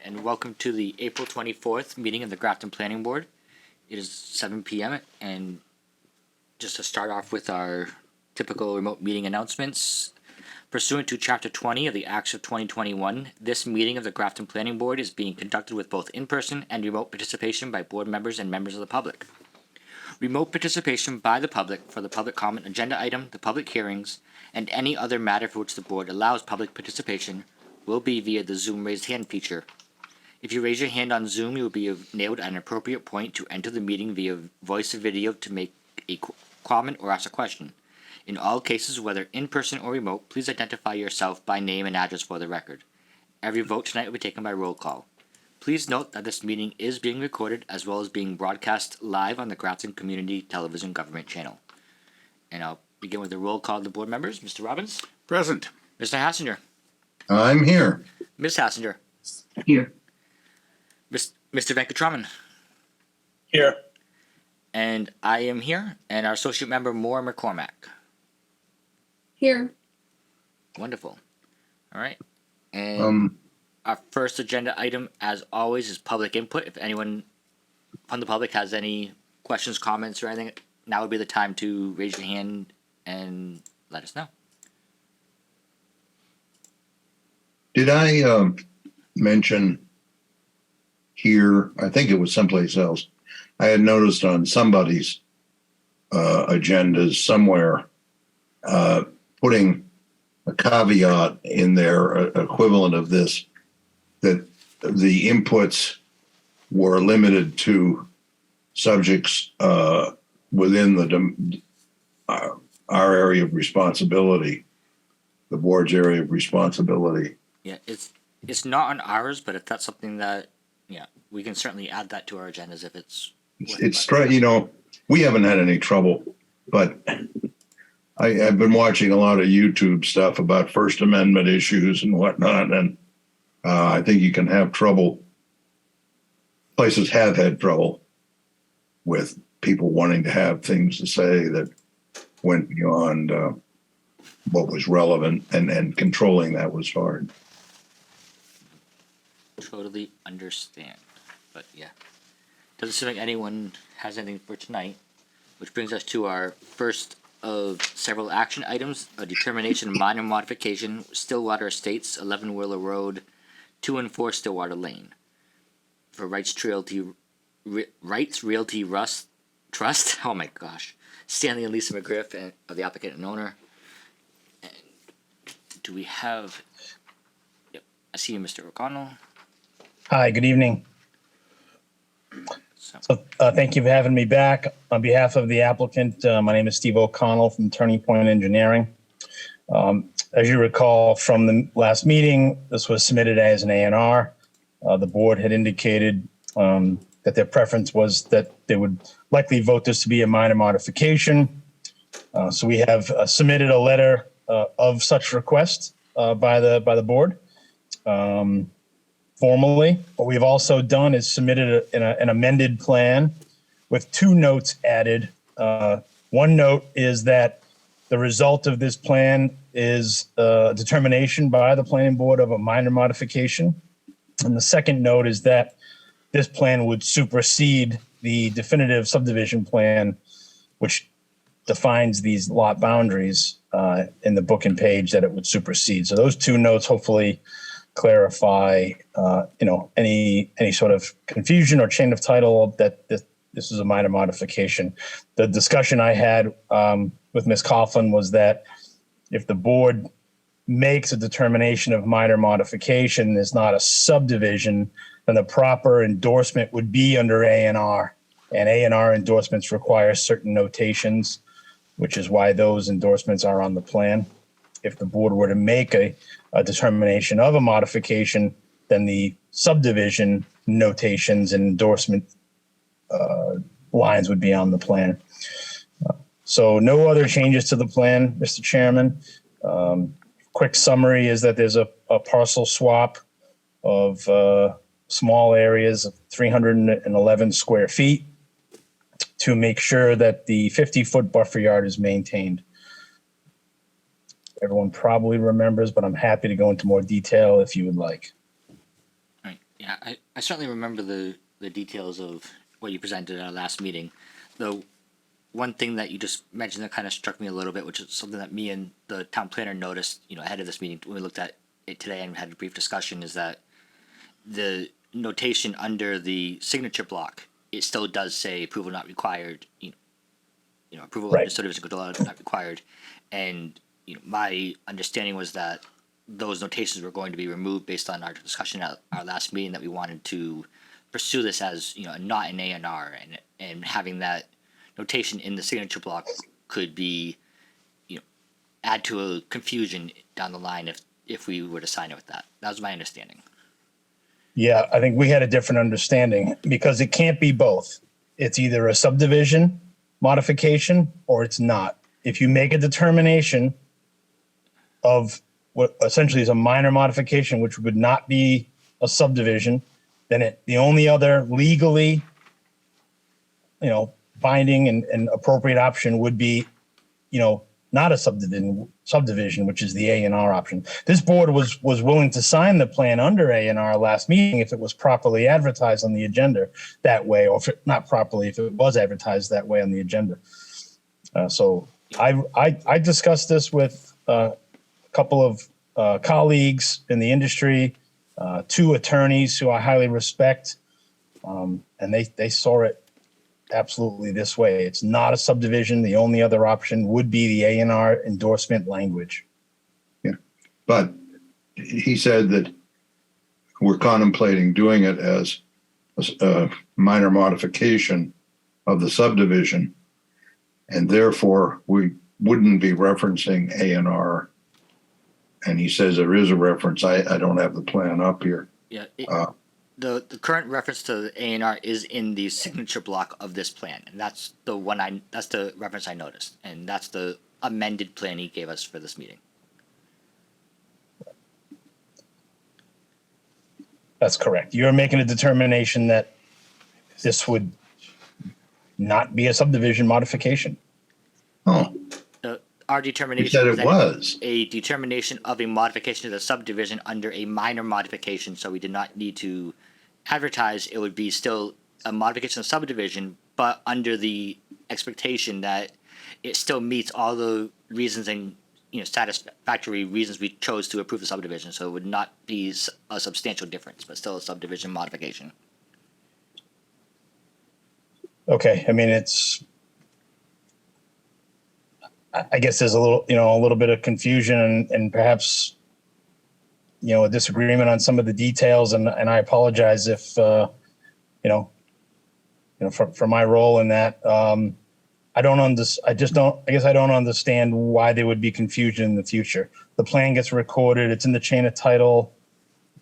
and welcome to the April 24th meeting of the Grafton Planning Board. It is 7 p.m. and just to start off with our typical remote meeting announcements, pursuant to Chapter 20 of the Acts of 2021, this meeting of the Grafton Planning Board is being conducted with both in-person and remote participation by board members and members of the public. Remote participation by the public for the public comment agenda item, the public hearings, and any other matter for which the board allows public participation will be via the Zoom raised hand feature. If you raise your hand on Zoom, you will be enabled at an appropriate point to enter the meeting via voice or video to make a comment or ask a question. In all cases, whether in person or remote, please identify yourself by name and address for the record. Every vote tonight will be taken by roll call. Please note that this meeting is being recorded as well as being broadcast live on the Grafton Community Television Government Channel. And I'll begin with the roll call of the board members. Mr. Robbins? Present. Mr. Hassinger? I'm here. Ms. Hassinger? Here. Mr. Venkatraman? Here. And I am here, and our associate member, Moore McCormack. Here. Wonderful. All right. And our first agenda item, as always, is public input. If anyone from the public has any questions, comments, or anything, now would be the time to raise your hand and let us know. Did I mention here, I think it was someplace else, I had noticed on somebody's agendas somewhere putting a caveat in their equivalent of this, that the inputs were limited to subjects within our area of responsibility, the board's area of responsibility. Yeah, it's not on ours, but if that's something that, yeah, we can certainly add that to our agendas if it's. We haven't had any trouble, but I've been watching a lot of YouTube stuff about First Amendment issues and whatnot, and I think you can have trouble. Places have had trouble with people wanting to have things to say that went beyond what was relevant, and controlling that was hard. Totally understand, but yeah, doesn't seem like anyone has anything for tonight, which brings us to our first of several action items: a determination minor modification, Stillwater Estates, 11 Willow Road, 2 and 4 Stillwater Lane, for Rights Realty Trust. Oh my gosh, Stanley and Lisa McGriff, and of the applicant and owner. And do we have? Yep, I see you, Mr. O'Connell. Hi, good evening. So thank you for having me back. On behalf of the applicant, my name is Steve O'Connell from Turning Point Engineering. As you recall from the last meeting, this was submitted as an A&R. The board had indicated that their preference was that they would likely vote this to be a minor modification. So we have submitted a letter of such request by the board. Formally, what we've also done is submitted an amended plan with 2 notes added. One note is that the result of this plan is a determination by the planning board of a minor modification. And the second note is that this plan would supersede the definitive subdivision plan, which defines these lot boundaries in the book and page that it would supersede. So those 2 notes hopefully clarify, any sort of confusion or chain of title that this is a minor modification. The discussion I had with Ms. Coughlin was that if the board makes a determination of minor modification is not a subdivision, then the proper endorsement would be under A&R, and A&R endorsements require certain notations, which is why those endorsements are on the plan. If the board were to make a determination of a modification, then the subdivision notations and endorsement lines would be on the plan. So no other changes to the plan, Mr. Chairman. Quick summary is that there's a parcel swap of small areas of 311 square feet to make sure that the 50-foot buffer yard is maintained. Everyone probably remembers, but I'm happy to go into more detail if you would like. All right. Yeah, I certainly remember the details of what you presented at our last meeting. Though one thing that you just mentioned that kind of struck me a little bit, which is something that me and the town planner noticed, ahead of this meeting when we looked at it today and had a brief discussion, is that the notation under the signature block, it still does say approval not required, approval Right. of subdivision control not required. And, my understanding was that those notations were going to be removed based on our discussion at our last meeting, that we wanted to pursue this as, not an A&R, and having that notation in the signature block could be, add to a confusion down the line if we were to sign it with that. That was my understanding. Yeah, I think we had a different understanding because it can't be both. It's either a subdivision modification or it's not. If you make a determination of what essentially is a minor modification, which would not be a subdivision, then the only other legally, binding and appropriate option would be, not a subdivision, which is the A&R option. This board was willing to sign the plan under A&R last meeting if it was properly advertised on the agenda that way, or if it, not properly, if it was advertised that way on the agenda. So I discussed this with a couple of colleagues in the industry, 2 attorneys who I highly respect, and they saw it absolutely this way. It's not a subdivision. The only other option would be the A&R endorsement language. Yeah, but he said that we're contemplating doing it as a minor modification of the subdivision, and therefore we wouldn't be referencing A&R. And he says there is a reference. I don't have the plan up here. Yeah. The current reference to the A&R is in the signature block of this plan, and that's the that's the reference I noticed, and that's the amended plan he gave us for this meeting. That's correct. You're making a determination that this would not be a subdivision modification. Oh, Our he determination said was it that was. a determination of a modification to the subdivision under a minor modification, so we did not need to advertise. It would be still a modification of subdivision, but under the expectation that it still meets all the reasons and satisfactory reasons we chose to approve the subdivision. So it would not be a substantial difference, but still a subdivision modification. Okay, I mean I guess there's a little bit of confusion and perhaps a disagreement on some of the details, and I apologize if for my role in that. I don't understand why there would be confusion in the future. The plan gets recorded, it's in the chain of title.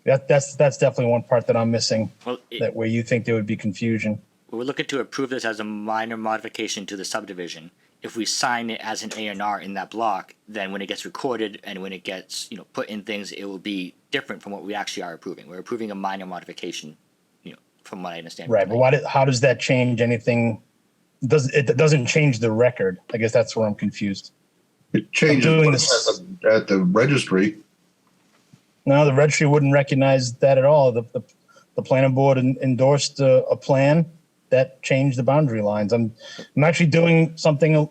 That's definitely one part that I'm missing. Well, Where you think there would be confusion. we're looking to approve this as a minor modification to the subdivision. If we sign it as an A&R in that block, then when it gets recorded and when it gets put in things, it will be different from what we actually are approving. We're approving a minor modification, from what I understand. Right, but how does that change anything? It doesn't change the record. I guess that's where I'm confused. It changes I'm doing what's at the registry. No, the registry wouldn't recognize that at all. The planning board endorsed a plan that changed the boundary lines. I'm actually doing something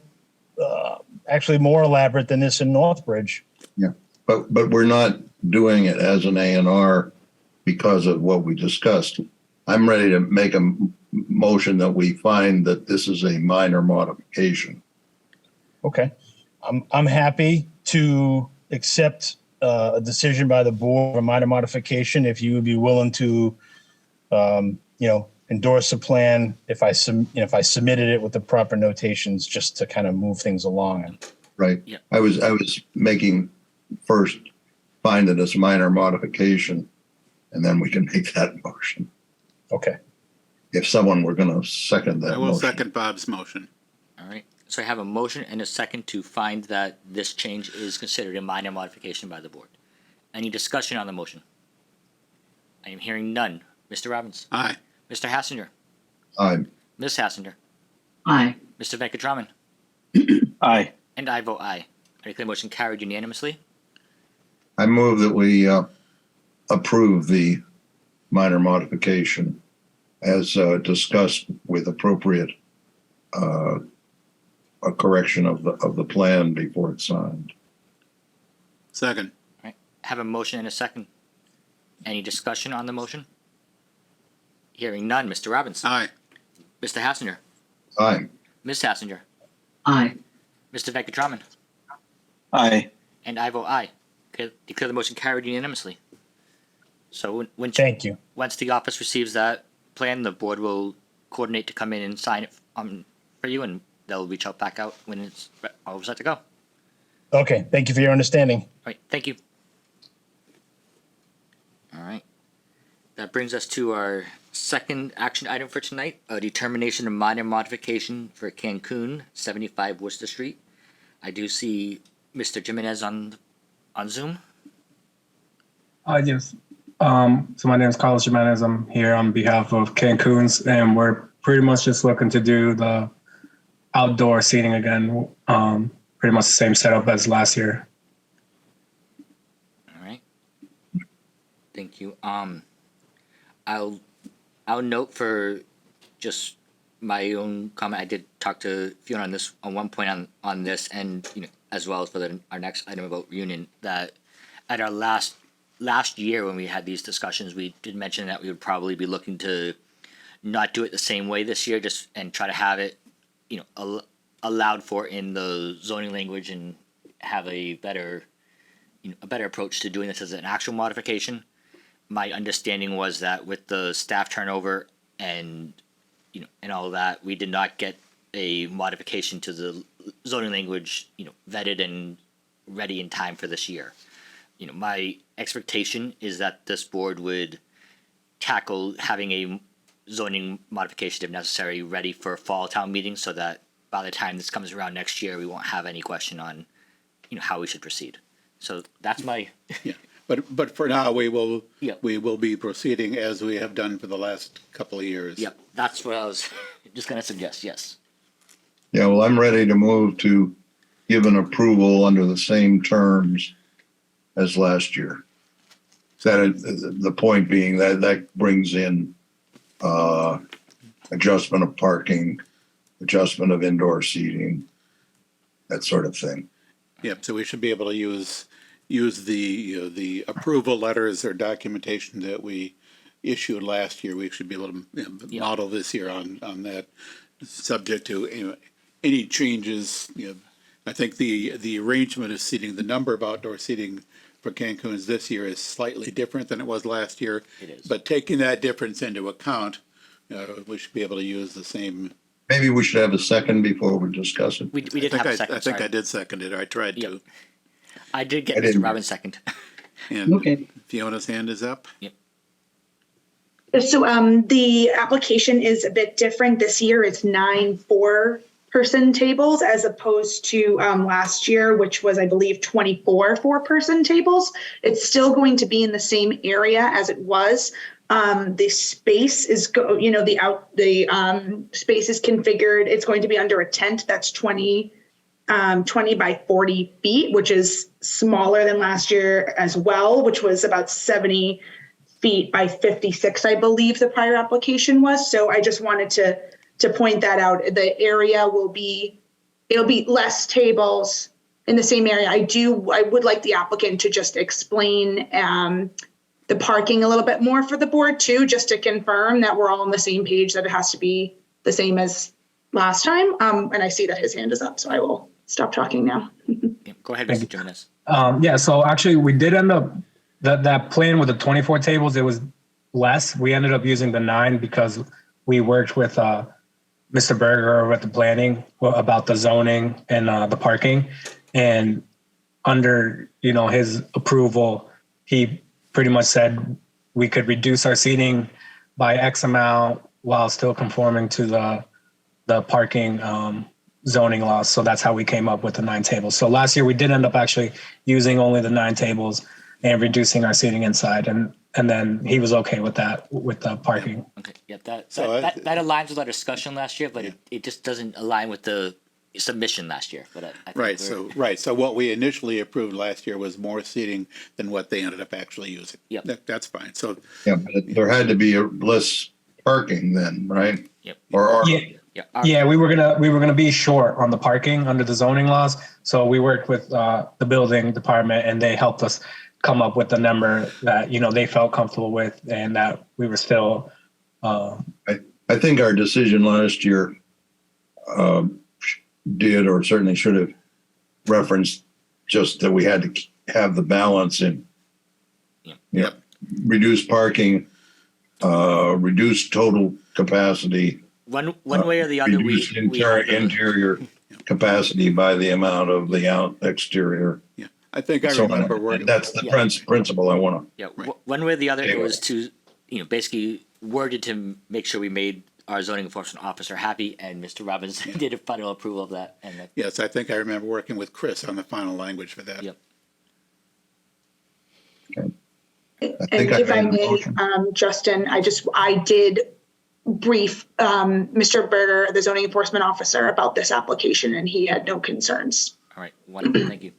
actually more elaborate than this in Northbridge. Yeah, but we're not doing it as an A&R because of what we discussed. I'm ready to make a motion that we find that this is a minor modification. Okay, I'm happy to accept a decision by the board for a minor modification if you would be willing to, endorse a plan if I submitted it with the proper notations just to kind of move things along. Right. Yeah. I was making first find it as minor modification, and then we can make that motion. Okay. If someone were going to second that I will motion. second Bob's motion. All right. So I have a motion and a second to find that this change is considered a minor modification by the board. Any discussion on the motion? I am hearing none. Mr. Robbins? Aye. Mr. Hassinger? Aye. Ms. Hassinger? Aye. Mr. Venkatraman? Aye. And I vote aye. I declare the motion carried unanimously. I move that we approve the minor modification as discussed with appropriate a correction of the plan before it's signed. Second. All right. Have a motion and a second. Any discussion on the motion? Hearing none. Mr. Robbins. Aye. Mr. Hassinger. Aye. Ms. Hassinger. Aye. Mr. Venkatraman. Aye. And I vote aye. Declare the motion carried unanimously. So Thank you. once the office receives that plan, the board will coordinate to come in and sign it for you, and they'll reach out back out when it's all set to go. All Okay, thank you for your understanding. right, thank you. All right. That brings us to our second action item for tonight, a determination of minor modification for Cancun, 75 Worcester Street. I do see Mr. Jimenez on Zoom. Yes. So my name is Carlos Jimenez. I'm here on behalf of Cancun's, and we're pretty much just looking to do the outdoor seating again. Pretty much the same setup as last year. All right. Thank you. I'll note for just my own comment. I did talk to Fiona on this on one point on this, and as well as for our next item about reunion, that at our last year when we had these discussions, we did mention that we would probably be looking to not do it the same way this year, just and try to have it allowed for in the zoning language and have a better approach to doing this as an actual modification. My understanding was that with the staff turnover and and all of that, we did not get a modification to the zoning language vetted and ready in time for this year. My expectation is that this board would tackle having a zoning modification, if necessary, ready for fall town meeting, so that by the time this comes around next year, we won't have any question on how we should proceed. So that's my Yeah. But for now, we will Yeah. be proceeding as we have done for the last couple of years. Yep, that's what I was just going to suggest. Yes. Yeah, well, I'm ready to move to give an approval under the same terms as last year. The point being that brings in adjustment of parking, adjustment of indoor seating, that sort of thing. Yep. So we should be able to use the approval letters or documentation that we issued last year. We should be able to model this year on that, subject to any changes. I think the arrangement of seating, the number of outdoor seating for Cancun's this year is slightly different than it was last year. It is. But taking that difference into account, we should be able to use the same. Maybe we should have a second before we discuss it. We did have a second. I think sorry. I did second it. Or I tried Yep. to. I did get I Mr. didn't. Robbins second. And Okay. Fiona's hand is up. So the application is a bit different. This year it's 9 4-person tables as opposed to last year, which was, I believe, 24 4-person tables. It's still going to be in the same area as it was. The space is space is configured. It's going to be under a tent that's 20 by 40 feet, which is smaller than last year as well, which was about 70 feet by 56, I believe the prior application was. So I just wanted to point that out. The area it'll be less tables in the same area. I would like the applicant to just explain the parking a little bit more for the board too, just to confirm that we're all on the same page, that it has to be the same as last time. And I see that his hand is up, so I will stop talking now. Go ahead, Mr. Jimenez. Yeah, so actually we did end up, that plan with the 24 tables, it was less. We ended up using the 9 because we worked with Mr. Berger with the planning about the zoning and the parking. And under, his approval, he pretty much said we could reduce our seating by X amount while still conforming to the parking zoning laws. So that's how we came up with the 9 tables. So last year we did end up actually using only the 9 tables and reducing our seating inside. And then he was okay with that, with the parking. Okay. Yep. That So aligns with our discussion last year, but it just doesn't align with the submission last year, but I think Right, we're- so what we initially approved last year was more seating than what they ended up actually using. Yep. That's fine, so, Yeah, but there had to be less parking then, right? Yep. Or Yeah. Yeah. Yeah, we were gonna be short on the parking under the zoning laws, so we worked with the building department, and they helped us come up with the number that they felt comfortable with, and that we were still. I think our decision last year did, or certainly should have, referenced just that we had to have the balance in, Yep. reduce parking, reduce total capacity, One way or the other, reduce we have the- interior capacity by the amount of the exterior. yeah, I think I So remember working. that's the Yeah. principle I want to. Yeah, Right. one way or the other, it Anyway. was to, basically worded to make sure we made our zoning enforcement officer happy, and Mr. Robbins did a final approval of that, and that, Yes, I think I remember working with Chris on the final language for that. Yep. I And think if I made the may, motion. Justin, I did brief Mr. Berger, the zoning enforcement officer, about this application, and he had no concerns. all right, wonderful, thank you.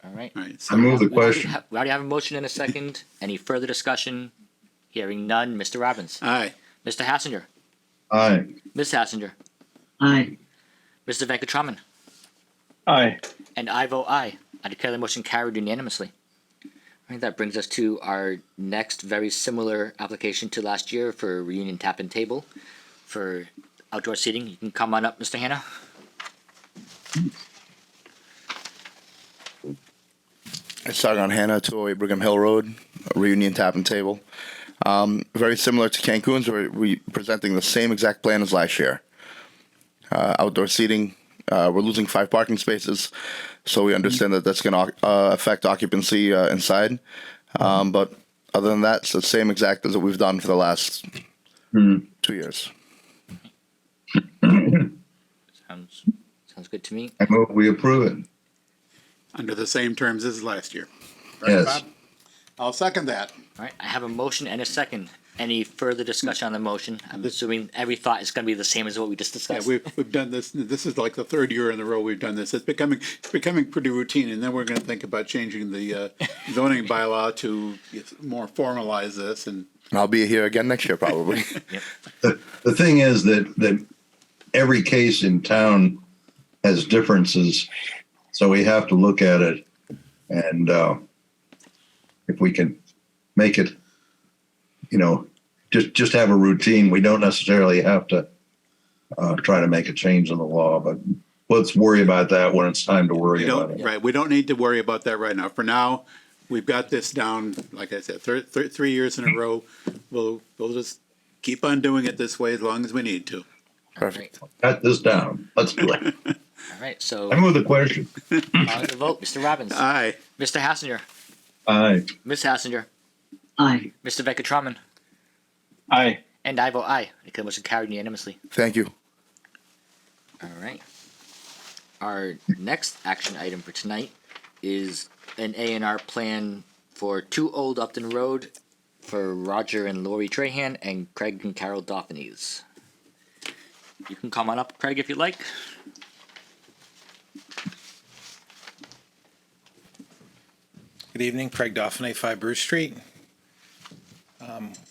All right. All right, I so, move the We question. already have a motion and a second. Any further discussion? Hearing none. Mr. Robbins? aye, Mr. Hassinger? Aye. Ms. Hassinger? Aye. Mr. Venkatraman? Aye. And I vote aye. I declare the motion carried unanimously. I think that brings us to our next very similar application to last year for reunion tap and table for outdoor seating. You can come on up, Mr. Hannah. Sargon Hanna, 208 Brigham Hill Road, a reunion tap and table. Very similar to Cancun's, we're presenting the same exact plan as last year. Outdoor seating, we're losing 5 parking spaces, so we understand that that's going to affect occupancy inside. But other than that, it's the same exact as what we've done for the last 2 years. Sounds good to me. I move we approve it. under the same terms as last year. Right, Yes. Bob? I'll second that. All right, I have a motion and a second. Any further discussion on the motion? I'm assuming every thought is going to be the same as what we just Yeah, discussed. we've done this, this is like the third year in a row we've done this. It's becoming pretty routine, and then we're gonna think about changing the zoning bylaw to more formalize this, and And I'll be here again next year, probably. The thing is that every case in town has differences, so we have to look at it, and if we can make it, just have a routine. We don't necessarily have to try to make a change in the law, but let's worry about that when it's time to worry about it. right, we don't need to worry about that right now. For now, we've got this down, like I said, 3 years in a row. We'll just keep on doing it this way as long as we need to. Perfect. Cut this down. Let's do it. All right, so I move the question. on the vote, Mr. Robbins, Aye, Mr. Hassinger, Aye. Ms. Hassinger, Aye. Mr. Venkatraman, Aye. and I vote aye. I declare the motion carried unanimously. Thank you. All right. Our next action item for tonight is an A&R plan for 2 Old Upton Road for Roger and Lori Trahan and Craig and Carol Dauphines. You can come on up, Craig, if you'd like. Good evening, Craig Dauphine, 5 Bruce Street.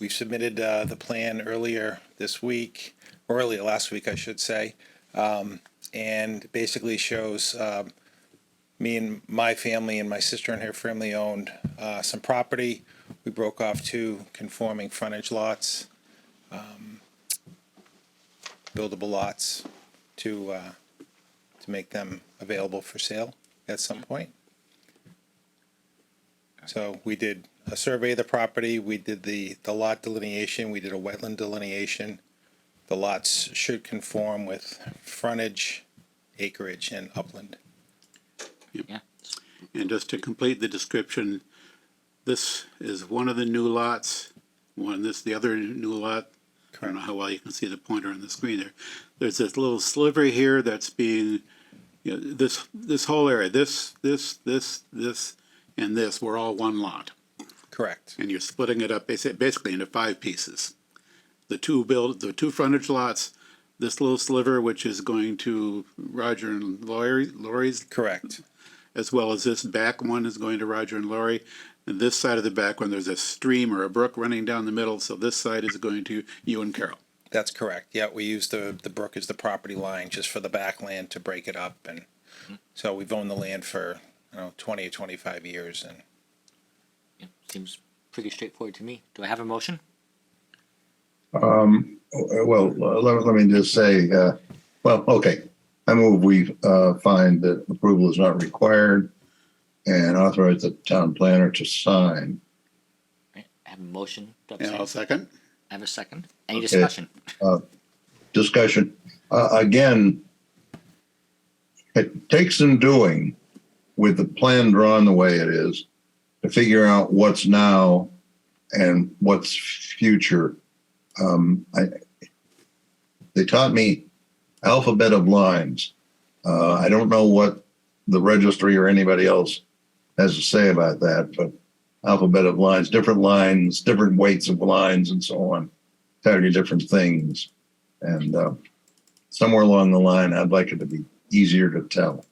We submitted the plan earlier this week, or earlier last week, I should say, and basically shows me and my family and my sister and her family owned some property. We broke off 2 conforming frontage lots, buildable lots, to make them available for sale at some point. So we did a survey of the property, we did the lot delineation, we did a wetland delineation. The lots should conform with frontage, acreage, and upland. Yeah. and just to complete the description, this is one of the new lots, the other new lot. I don't know how well you can see the pointer on the screen there. There's this little sliver here that's being, this whole area, this, and this were all one lot. Correct. And you're splitting it up basically into 5 pieces. The two frontage lots this little sliver, which is going to Roger and Lori's, Correct. as well as this back one is going to Roger and Lori. And this side of the back one, there's a stream or a brook running down the middle, so this side is going to you and Carol. That's correct. Yeah, we use the brook as the property line just for the backland to break it up. And so we've owned the land for, 20 or 25 years. And Yeah, seems pretty straightforward to me. Do I have a motion? Well, let me just say, okay. I move we find that approval is not required and authorize the town planner to sign. Right, I have a motion. Do I have a And I'll second? second. I have a second. Any Okay. discussion? Discussion. Again, it takes some doing with the plan drawn the way it is to figure out what's now and what's future. They taught me alphabet of lines. I don't know what the registry or anybody else has to say about that, but alphabet of lines, different weights of lines and so on, tell you different things. And somewhere along the line, I'd like it to be easier to tell.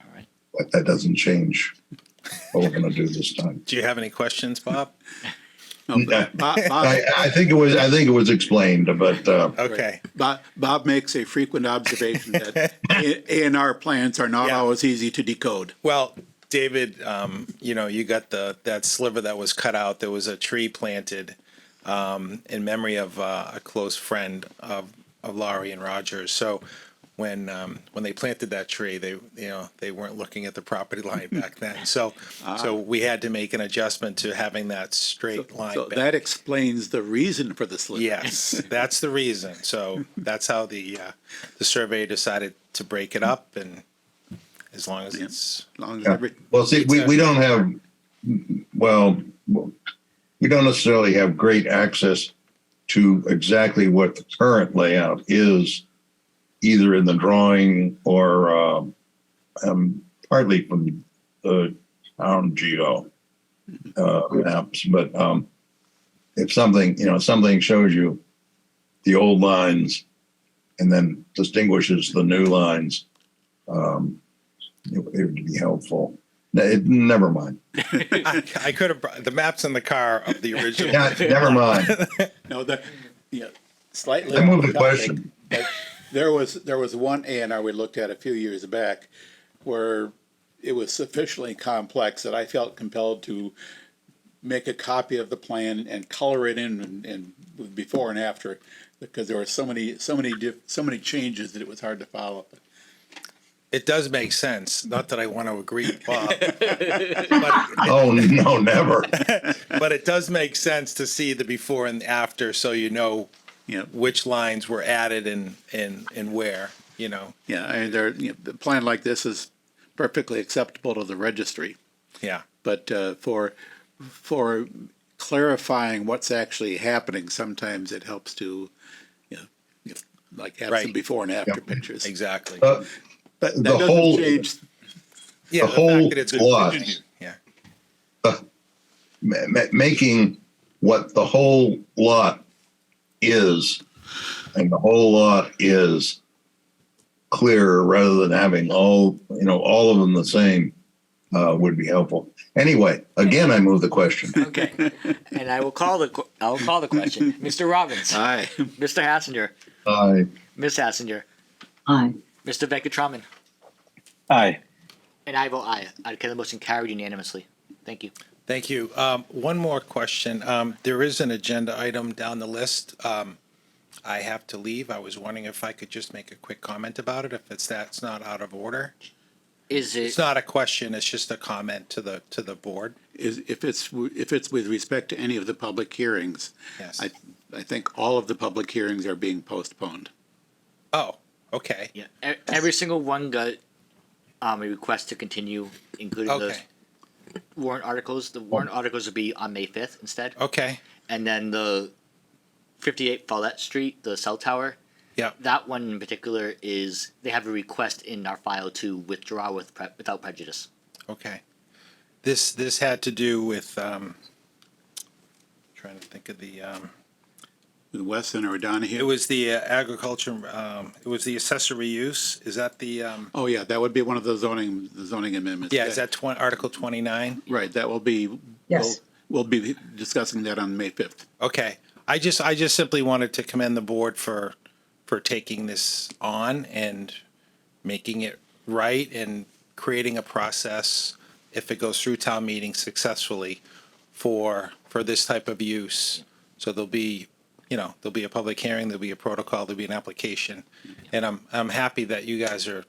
All right. But that doesn't change what we're going to do this time. do you have any questions, Bob? No, Bob, I think it was explained, but Okay. Bob makes a frequent observation that A&R plans are not Yeah. always easy to decode. Well, David, you got that sliver that was cut out. There was a tree planted in memory of a close friend of Laurie and Rogers. So when they planted that tree, they weren't looking at the property line back then. So we had to make an adjustment to having that straight line. So back. that explains the reason for the slip. Yes, that's the reason. So that's how the surveyor decided to break it up, and as long as it's As long as yeah. Well, see, we don't have, we don't necessarily have great access to exactly what the current layout is, either in the drawing or partly from the town geo maps. But if something shows you the old lines and then distinguishes the new lines, it would be helpful. Never mind. I could have brought the maps in the car of the original. Yeah, never mind. No, slightly. I move the off topic, question. but there was one A&R we looked at a few years back where it was sufficiently complex that I felt compelled to make a copy of the plan and color it in and before and after, because there were so many changes that it was hard to follow. It does make sense. Not that I want to agree with Bob, Oh, no, never. but it does make sense to see the before and after, so which lines were added and where. Yeah, I mean, a plan like this is perfectly acceptable to the registry, Yeah. but for clarifying what's actually happening, sometimes it helps to, like have some Right. before and after Yeah. pictures. Exactly. But that the doesn't whole- change. Yeah. the whole fact that it's lot. continued. Yeah. Making what the whole lot is, and the whole lot is clearer rather than having all of them the same, would be helpful. Anyway, again, I move the question. Okay. And I will call the question. Mr. Robbins. Aye. Mr. Hassinger. Aye. Ms. Hassinger. Aye. Mr. Veckatraman. Aye. And I vote aye. I declare the motion carried unanimously. Thank you. Thank you. One more question. There is an agenda item down the list. I have to leave. I was wondering if I could just make a quick comment about it, if that's not out of order. Is it? It's not a question, it's just a comment to the board. If it's with respect to any of the public hearings, Yes. I think all of the public hearings are being postponed. Oh, okay. Yeah. Every single one got a request to continue, including Okay. the warrant articles. The warrant articles will be on May 5th instead. Okay. And then the 58 Follette Street, the cell tower. Yeah. That one in particular they have a request in our file to withdraw without prejudice. Okay. This had to do with trying to think of the with Weston or Donahue? It was the agriculture, it was the accessory use. Is that the, Oh, yeah, that would be one of the zoning amendments. yeah, is that Article 29? Right, that will be, Yes. we'll be discussing that on May 5th. Okay. I just simply wanted to commend the board for taking this on and making it right and creating a process, if it goes through town meeting successfully, for this type of use. So there'll be a public hearing, there'll be a protocol, there'll be an application. And I'm happy that you guys are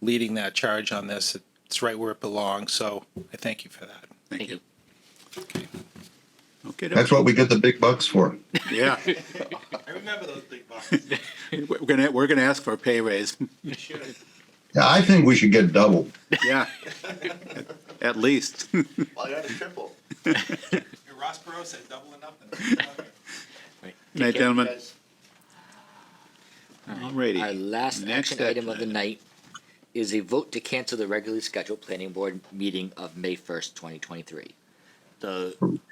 leading that charge on this. It's right where it belongs, so I thank you for that. Thank you. Okay, That's what we get the big bucks for. yeah, I remember those big bucks. we're gonna ask for a pay raise. Yeah, I think we should get double. Yeah, at least. Well, you had a triple. Ross Perot said double or nothing. Right. Night, gentlemen. Guys. Alrighty. Our last Next action item of the night is a vote to cancel the regularly scheduled planning board meeting of May 1st, 2023.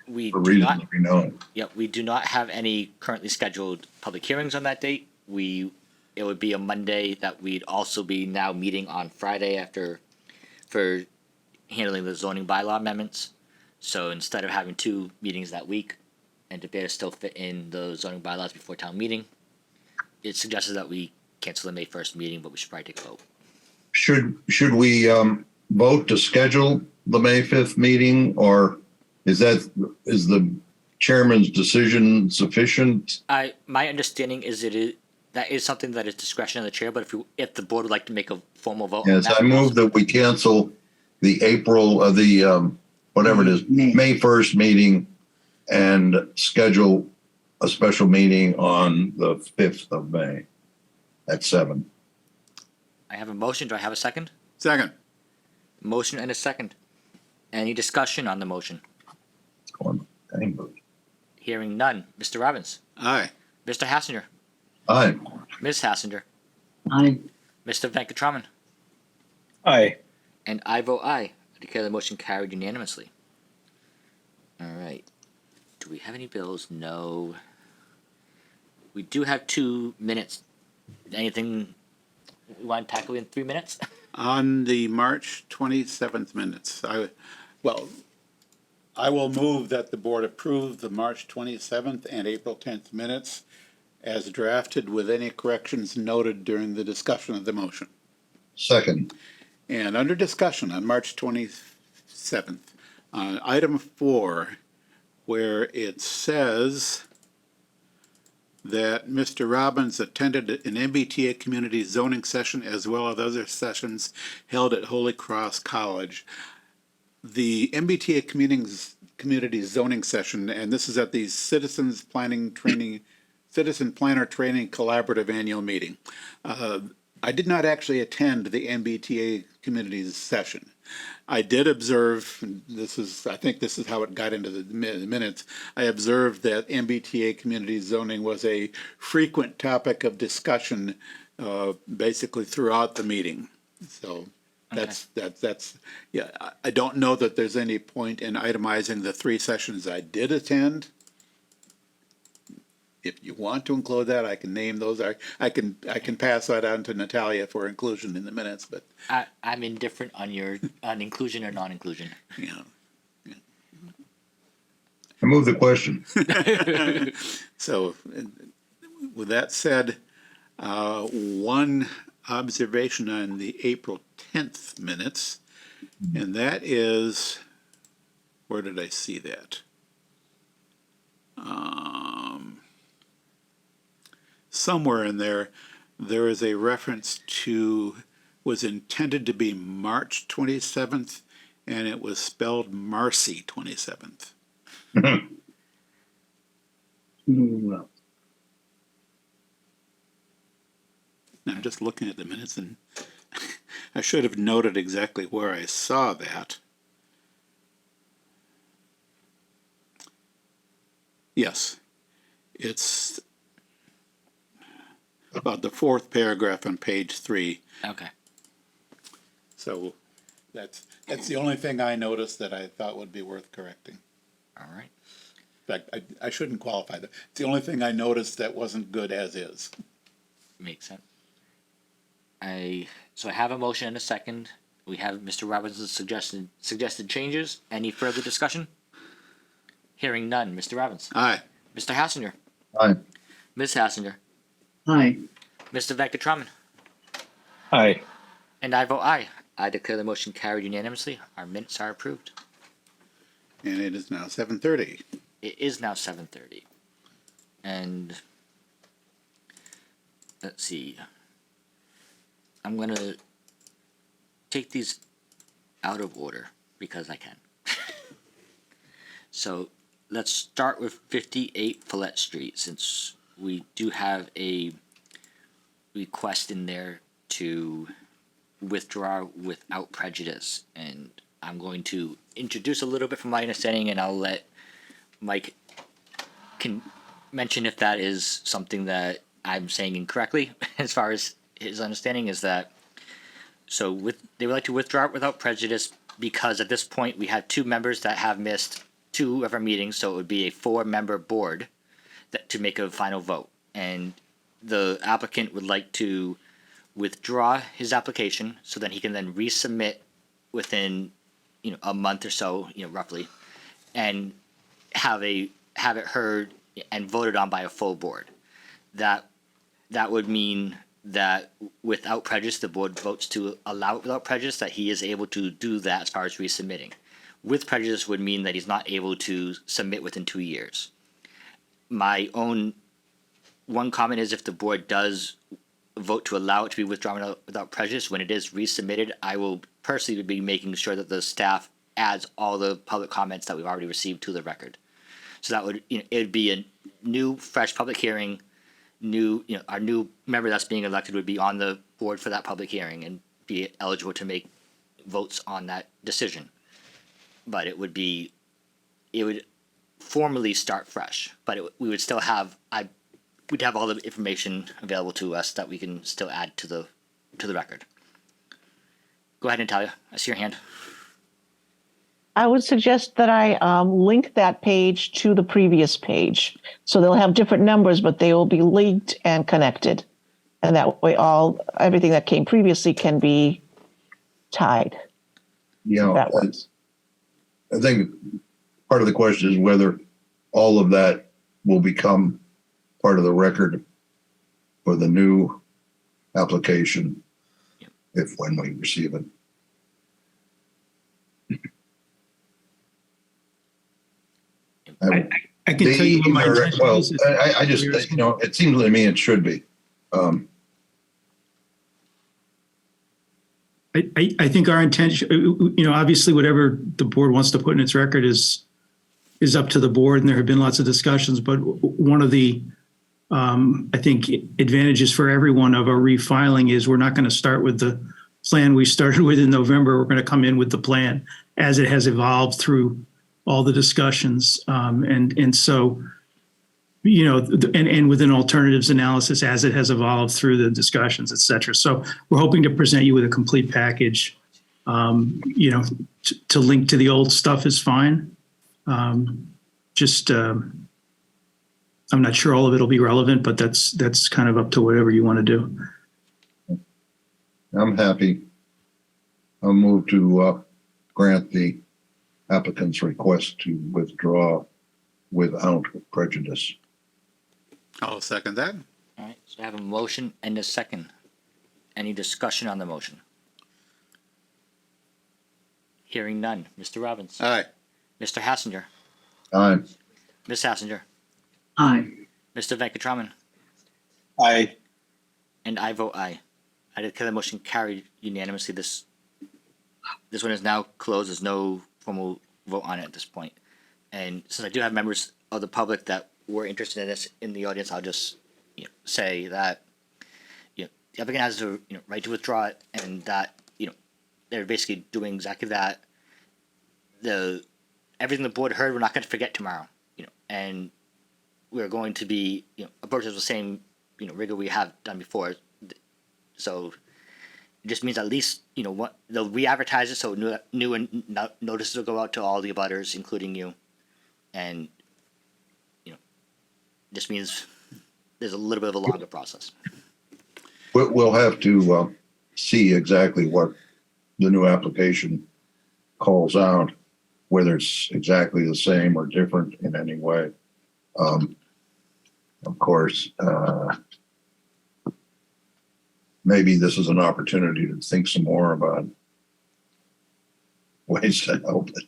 We For do reasons not, we know. we do not have any currently scheduled public hearings on that date. It would be a Monday that we'd also be now meeting on Friday for handling the zoning bylaw amendments. So instead of having 2 meetings that week and to be able to still fit in the zoning bylaws before town meeting, it suggested that we cancel the May 1st meeting, but we should probably take a vote. Should we vote to schedule the May 5th meeting, or is the chairman's decision sufficient? My understanding is that is something that is discretion of the chair, but if the board would like to make a formal vote. on Yes, that, I move that we cancel the whatever it is, May 1st meeting and schedule a special meeting on the 5th of May at 7. I have a motion. Do I have a second? Second. Motion and a second. Any discussion on the motion? Hearing none. Mr. Robbins? Aye. Mr. Hassinger? Aye. Ms. Hassinger? Aye. Mr. Venkatraman? Aye. And I vote aye. I declare the motion carried unanimously. All right. Do we have any bills? No. We do have 2 minutes. Anything we want to tackle in 3 minutes? On the March 27th minutes, I will move that the board approve the March 27th and April 10th minutes as drafted with any corrections noted during the discussion of the motion. Second. And under discussion on March 27th, item 4, where it says that Mr. Robbins attended an MBTA community zoning session as well as other sessions held at Holy Cross College. The MBTA community zoning session, and this is at the Citizen Planner Training Collaborative Annual Meeting. I did not actually attend the MBTA communities session. I did observe, I think this is how it got into the minutes, I observed that MBTA community zoning was a frequent topic of discussion basically throughout the meeting. So that's yeah, I don't know that there's any point in itemizing the 3 sessions I did attend. If you want to include that, I can name those. I can pass that on to Natalia for inclusion in the minutes. But I'm indifferent on inclusion or non-inclusion. you know, I move the question. so with that said, one observation on the April 10th minutes, and that is, where did I see that? Somewhere in there is a reference to, was intended to be March 27th, and it was spelled Marcy 27th. Well, I'm just looking at the minutes, and I should have noted exactly where I saw that. Yes, it's about the 4th paragraph on page 3. Okay. So that's the only thing I noticed that I thought would be worth correcting. All right. respect, I shouldn't qualify that. It's the only thing I noticed that wasn't good as is. Makes sense. So I have a motion and a second. We have Mr. Robinson's suggested changes. Any further discussion? Hearing none. Mr. Robbins. Aye. Mr. Hassinger. Aye. Ms. Hassinger. Aye. Mr. Venkatraman. Aye. And I vote aye. I declare the motion carried unanimously. Our minutes are approved. And it is now 7:30. It is now 7:30. And let's see. I'm going to take these out of order because I can. So let's start with 58 Follette Street, since we do have a request in there to withdraw without prejudice. And I'm going to introduce a little bit from my understanding, and I'll let Mike can mention if that is something that I'm saying incorrectly. As far as his understanding is that, so they would like to withdraw it without prejudice because at this point we have two members that have missed 2 of our meetings, so it would be a 4-member board to make a final vote. And the applicant would like to withdraw his application so that he can then resubmit within a month or so, roughly, and have it heard and voted on by a full board. That would mean that without prejudice, the board votes to allow it without prejudice, that he is able to do that as far as resubmitting. With prejudice would mean that he's not able to submit within 2 years. My own one comment is if the board does vote to allow it to be withdrawn without prejudice, when it is resubmitted, I will personally be making sure that the staff adds all the public comments that we've already received to the record. So that would, it would be a new, fresh public hearing. Our new member that's being elected would be on the board for that public hearing and be eligible to make votes on that decision. But it would formally start fresh, but we would still have, we'd have all the information available to us that we can still add to the record. Go ahead, Natalia. I see your hand. I would suggest that I link that page to the previous page. So they'll have different numbers, but they will be linked and connected. And that way everything that came previously can be tied. Yeah, That works. I think part of the question is whether all of that will become part of the record for the new application, when we receive it. I can tell you what my intention Well, is. I just, it seems to me it should be. I think our intention, obviously whatever the board wants to put in its record is up to the board, and there have been lots of discussions, but one of the, I think, advantages for everyone of a refiling is we're not going to start with the plan we started with in November. We're going to come in with the plan as it has evolved through all the discussions. And so, and with an alternatives analysis as it has evolved through the discussions, et cetera. So we're hoping to present you with a complete package. To link to the old stuff is fine. I'm not sure all of it will be relevant, but that's kind of up to whatever you want to do. I'm happy. I'll move to grant the applicant's request to withdraw without prejudice. I'll second that. All right, so I have a motion and a second. Any discussion on the motion? Hearing none. Mr. Robbins. Aye. Mr. Hassinger. Aye. Ms. Hassinger. Aye. Mr. Venkatraman. Aye. And I vote aye. I declare the motion carried unanimously. This one is now closed. There's no formal vote on it at this point. And since I do have members of the public that were interested in this in the audience, I'll just say that the applicant has the right to withdraw it, and that they're basically doing exactly that. Everything the board heard, we're not going to forget tomorrow. And we're going to be approach with the same rigor we have done before. So it just means at least what they'll re-advertise it, so new notices will go out to all the abutters, including you, and Just means there's a little bit of a longer process. We'll have to see exactly what the new application calls out, whether it's exactly the same or different in any way. Of course, maybe this is an opportunity to think some more about ways to help it.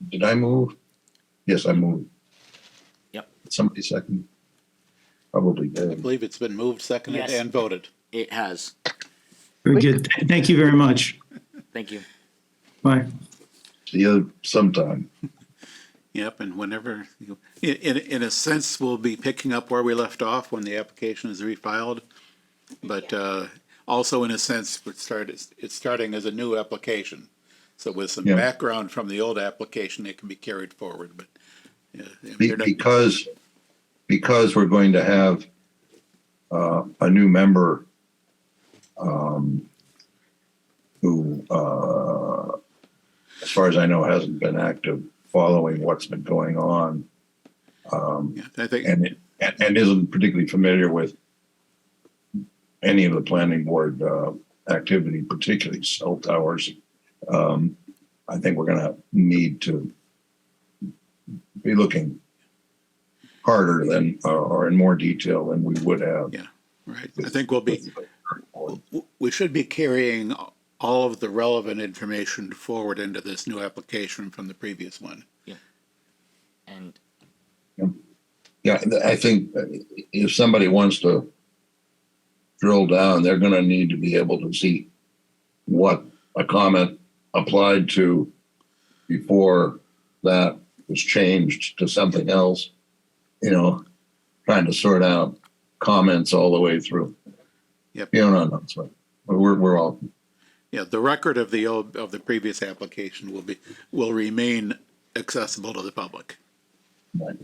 Did I move? Yes, I moved. Yep. Somebody second? Probably I did. believe it's been moved, seconded, Yes. and voted. It has. Very good. Thank you very much. Thank you. Bye. See you sometime. Yep, and whenever, in a sense, we'll be picking up where we left off when the application is refiled. But also, in a sense, it's starting as a new application. So with some Yeah. background from the old application, it can be carried forward. But they're not- Because we're going to have a new member who, as far as I know, hasn't been active following what's been going on, I think and isn't particularly familiar with any of the planning board activity, particularly cell towers. I think we're going to need to be looking harder than or in more detail than we would have. Yeah, right. I think we should be carrying all of the relevant information forward into this new application from the previous one. And Yeah, I think if somebody wants to drill down, they're going to need to be able to see what a comment applied to before that was changed to something else, trying to sort out comments all the way through. Yep. No, so we're all, Yeah, the record of the previous application will remain accessible to the public. right.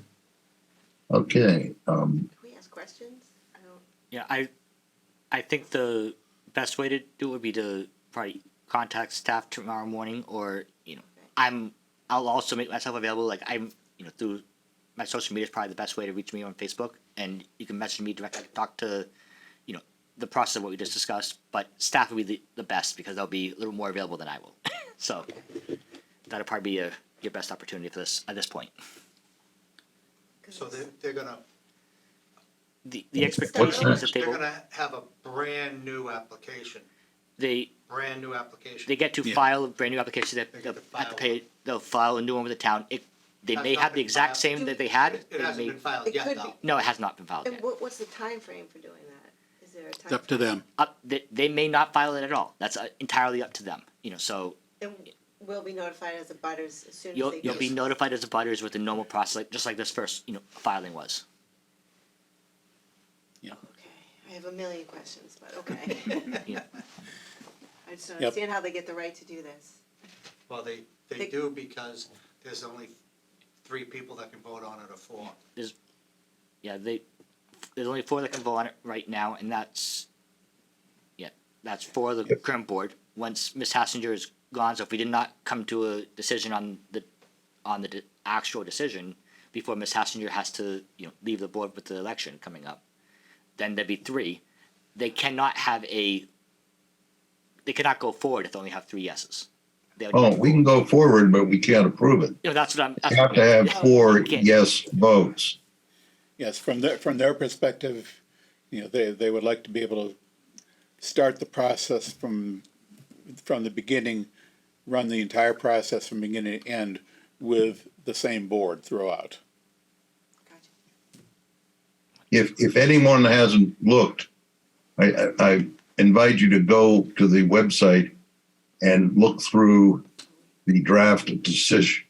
Okay. Can we ask questions? I don't. yeah, I think the best way to do it would be to probably contact staff tomorrow morning, or I'll also make myself available. Like through my social media is probably the best way to reach me on Facebook, and you can message me directly. I can talk to the process of what we just discussed, but staff will be the best because they'll be a little more available than I will. So that'll probably be your best opportunity for this at this point. So they're gonna, The expectation is that they're gonna have a brand new application, they get to file a brand new application. That They they'll get to have to file pay. They'll file a new one with the town. They Has may not have the been exact filed. same that they had. It They hasn't may- been filed It yet, could though. No, it has not been filed And yet. what's the time frame for doing that? Is there a time? It's up to them. They may not file it at all. That's entirely up to them. So And we'll be notified as a butters as soon as you'll they. be notified as a butters with the normal process, just like this first filing was. Okay, I have a million questions, but okay. Yeah. I just don't understand how they get the right to do this. Well, they do because there's only 3 people that can vote on it or 4. Yeah, there's only 4 that can vote on it right now, and that's for the current board. Once Ms. Hassinger is gone, so if we did not come to a decision on the actual decision before Ms. Hassinger has to leave the board with the election coming up, then there'd be 3. They cannot go forward if they only have 3 yeses. We can go forward, but we can't approve it. That's what I'm. You have to have 4 yes votes. Yes, from their perspective, they would like to be able to start the process from the beginning, run the entire process from beginning to end with the same board throughout. Gotcha. If anyone hasn't looked, I invite you to go to the website and look through the draft decision.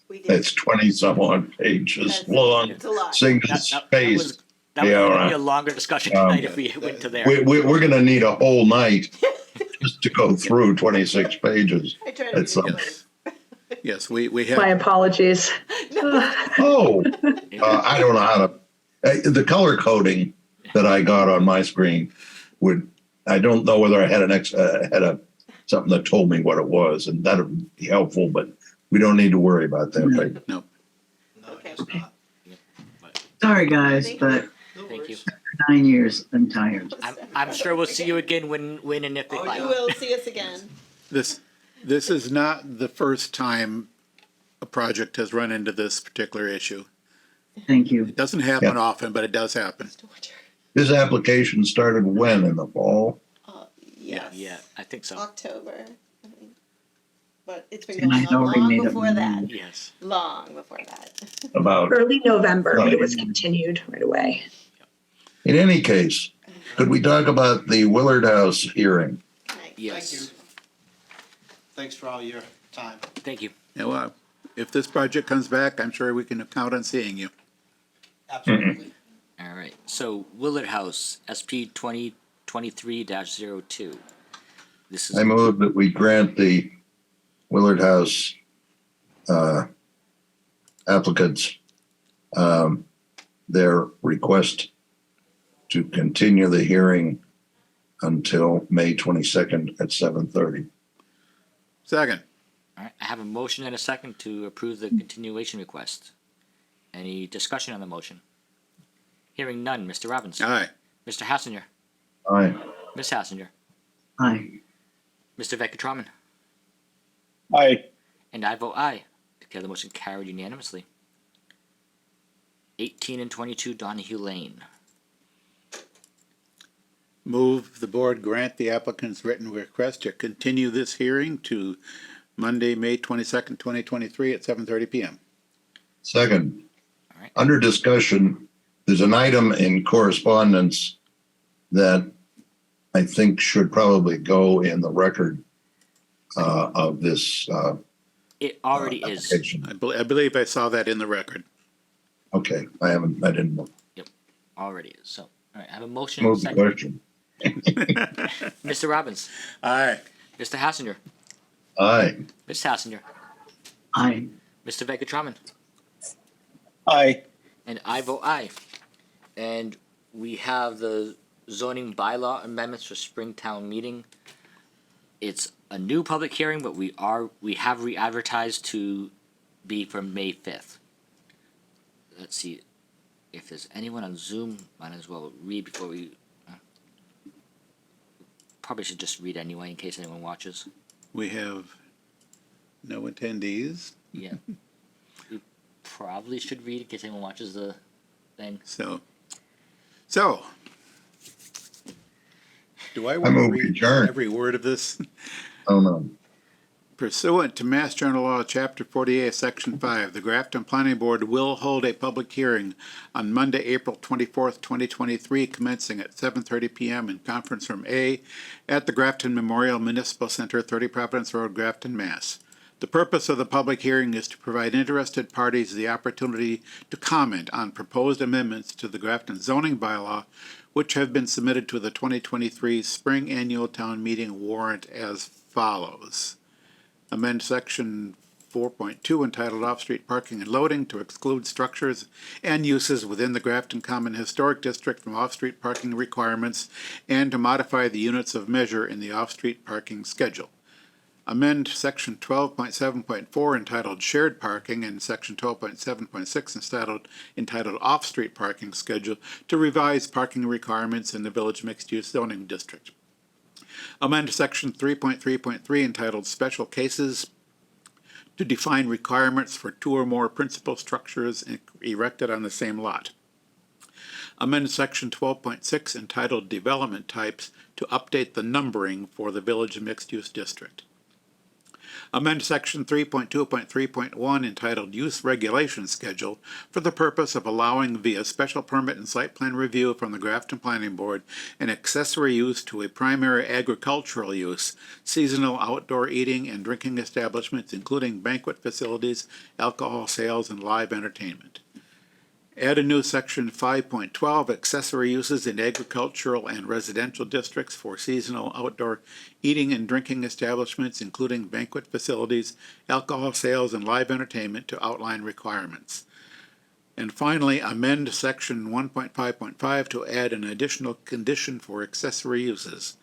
We did. That's 20 some odd pages long, It's a lot. single spaced. That was Yeah, all going to be right. a longer discussion tonight if we went to there. We're going to need a whole night just to go through 26 pages. I try to That's be something. quick. Yes, we My have, apologies. Oh, I don't know how to. The color coding that I got on my screen I don't know whether I had something that told me what it was, and that would be helpful. But we don't need to worry about that, right? No. No, Okay. it's not. Sorry, guys, Thank but No Thank you. worries. 9 years, I'm tired. I'm sure we'll see you again when and if they Oh, file. You will see us again. This is not the first time a project has run into this particular issue. Thank you. It doesn't happen Yeah. often, but it does happen. This application started when, in the fall? Yes. Yeah, I think so. October. I mean, but it's been And going I'd on already long made up before my that. mind. Yes. Long before that. About, Early November, but Right. it was continued right away. in any case, could we talk about the Willard House hearing? Nice. Yes. Thank you. Thanks for all your time. Thank you. Yeah, well, if this project comes back, I'm sure we can count on seeing you. Absolutely. All right. So Willard House, SP 2023-02. This is I move that we grant the Willard House applicants their request to continue the hearing until May 22nd at 7:30. Second. all right. I have a motion and a second to approve the continuation request. Any discussion on the motion? Hearing none. Mr. Robbins. Aye. Mr. Hassinger. Aye. Ms. Hassinger. Aye. Mr. Veckatraman. Aye. And I vote aye. Declare the motion carried unanimously. 18 and 22 Donahue Lane. Move the board grant the applicant's written request to continue this hearing to Monday, May 22nd, 2023 at 7:30 PM. Second, All right. under discussion, there's an item in correspondence that I think should probably go in the record of this It already is. application. I believe I saw that in the record. Okay, I didn't look. Already is. So, all right. I have a motion and a Move the second. question. Mr. Robbins. Aye. Mr. Hassinger. Aye. Ms. Hassinger. Aye. Mr. Veckatraman. Aye. And I vote aye. And we have the zoning bylaw amendments for Springtown meeting. It's a new public hearing, but we have re-advertised to be for May 5th. Let's see if there's anyone on Zoom. Might as well read before we. Probably should just read anyway in case anyone watches. We have no attendees, Yeah. We probably should read in case anyone watches the thing. so do I I want to move we read adjourn. every word of this? Oh, no. Pursuant to Mass General Law, Chapter 48, Section 5, the Grafton Planning Board will hold a public hearing on Monday, April 24th, 2023, commencing at 7:30 PM in Conference Room A at the Grafton Memorial Municipal Center, 30 Providence Road, Grafton, Mass. The purpose of the public hearing is to provide interested parties the opportunity to comment on proposed amendments to the Grafton zoning bylaw, which have been submitted to the 2023 Spring Annual Town Meeting warrant as follows. Amend section 4.2 entitled Off-Street Parking and Loading to exclude structures and uses within the Grafton Common Historic District from off-street parking requirements and to modify the units of measure in the off-street parking schedule. Amend section 12.7.4 entitled Shared Parking and section 12.7.6 entitled Off-Street Parking Schedule to revise parking requirements in the Village Mixed-Use Zoning District. Amend section 3.3.3 entitled Special Cases to define requirements for two or more principal structures erected on the same lot. Amend section 12.6 entitled Development Types to update the numbering for the Village Mixed-Use District. Amend section 3.2.3.1 entitled Use Regulation Schedule for the purpose of allowing via special permit and site plan review from the Grafton Planning Board an accessory use to a primary agricultural use, seasonal outdoor eating and drinking establishments including banquet facilities, alcohol sales, and live entertainment. Add a new section 5.12, accessory uses in agricultural and residential districts for seasonal outdoor eating and drinking establishments, including banquet facilities, alcohol sales, and live entertainment to outline requirements. And finally, amend section 1.5.5 to add an additional condition for accessory uses.